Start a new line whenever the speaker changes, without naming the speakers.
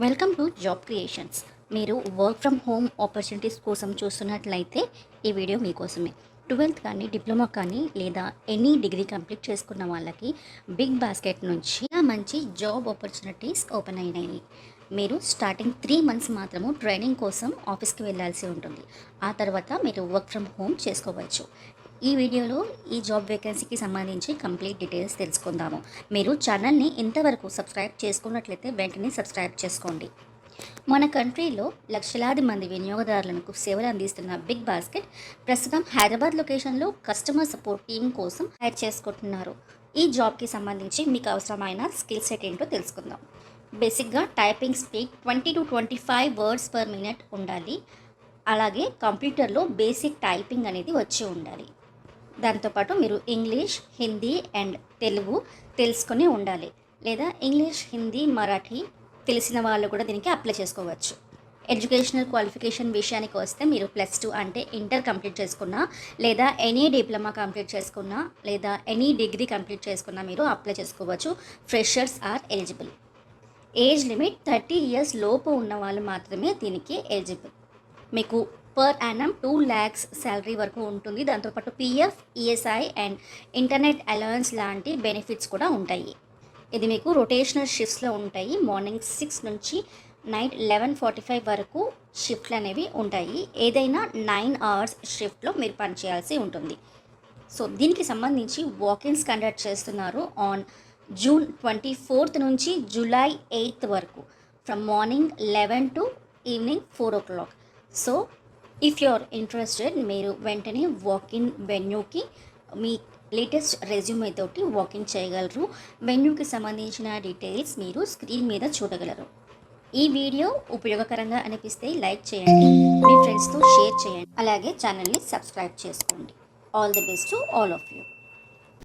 Welcome to job creations. మీరు work from home opportunities కోసం చూస్తున్నట్లయితే ఈ వీడియో మీకోసమే. 12th కానీ డిప్లొమా కానీ లేదా ఎనీ డిగ్రీ కంప్లీట్ చేసుకున్న వాళ్ళకి బిగ్ బాస్కెట్ నుంచి మంచి జాబ్ ఆపర్చునిటీస్ ఓపెన్ అయినాయి. మీరు స్టార్టింగ్ 3 months మాత్రము ట్రైనింగ్ కోసం ఆఫీస్కి వెళ్ళాల్సి ఉంటుంది. ఆ తర్వాత మీరు వర్క్ ఫ్రమ్ హోమ్ చేసుకోవచ్చు. ఈ వీడియోలో ఈ జాబ్ వేకెన్సీకి సంబంధించి కంప్లీట్ డీటెయిల్స్ తెలుసుకుందాము. మీరు ఛానల్ని ఇంతవరకు సబ్స్క్రైబ్ చేసుకున్నట్లయితే వెంటనే సబ్స్క్రైబ్ చేసుకోండి. మన కంట్రీలో లక్షలాది మంది వినియోగదారులకు సేవలు అందిస్తున్న బిగ్ బాస్కెట్ ప్రస్తుతం హైదరాబాద్ లొకేషన్లో కస్టమర్ సపోర్ట్ టీం కోసం హైర్ చేసుకుంటున్నారు. ఈ జాబ్కి సంబంధించి మీకు అవసరమైన స్కిల్ సెట్ ఏంటో తెలుసుకుందాం. బేసిక్గా typing speed 20 to 25 words per minute ఉండాలి. అలాగే కంప్యూటర్లో బేసిక్ టైపింగ్ అనేది వచ్చి ఉండాలి. దాంతోపాటు మీరు ఇంగ్లీష్, హిందీ అండ్ తెలుగు తెలుసుకొని ఉండాలి. లేదా ఇంగ్లీష్, హిందీ, మరాఠీ తెలిసిన వాళ్ళు కూడా దీనికి అప్లై చేసుకోవచ్చు. ఎడ్యుకేషనల్ క్వాలిఫికేషన్ విషయానికి వస్తే మీరు +2 అంటే ఇంటర్ కంప్లీట్ చేసుకున్నా, లేదా ఎనీ డిప్లొమా కంప్లీట్ చేసుకున్నా, లేదా ఎనీ డిగ్రీ కంప్లీట్ చేసుకున్నా మీరు అప్లై చేసుకోవచ్చు. Freshers are eligible. Age limit 30 years లోపు ఉన్న వాళ్ళు మాత్రమే దీనికి ఎలిజిబుల్. మీకు పర్ యానం 2 lakhs శాలరీ వరకు ఉంటుంది. దాంతోపాటు PF, ESI and internet allowance లాంటి బెనిఫిట్స్ కూడా ఉంటాయి. ఇది మీకు రొటేషనల్ షిఫ్ట్స్లో ఉంటాయి. మార్నింగ్ 6 నుంచి నైట్ 11:45 వరకు షిఫ్ట్లు అనేవి ఉంటాయి. ఏదైనా 9 hours షిఫ్ట్లో మీరు పనిచేయాల్సి ఉంటుంది. సో దీనికి సంబంధించి వాకిన్స్ కండక్ట్ చేస్తున్నారు ఆన్ June 24th నుంచి July 8th వరకు, from morning 11 to evening 4 o'clock. So if you are interested మీరు వెంటనే వాకిన్ వెన్యూకి మీ లేటెస్ట్ రెజ్యూమే తోటి వాకిన్ చేయగలరు. వెన్యూకి సంబంధించిన డీటెయిల్స్ మీరు స్క్రీన్ మీద చూడగలరు. ఈ వీడియో ఉపయోగకరంగా అనిపిస్తే లైక్ చేయండి, మీ ఫ్రెండ్స్తో షేర్ చేయండి, అలాగే ఛానల్ని సబ్స్క్రైబ్ చేసుకోండి. All the best to all of you.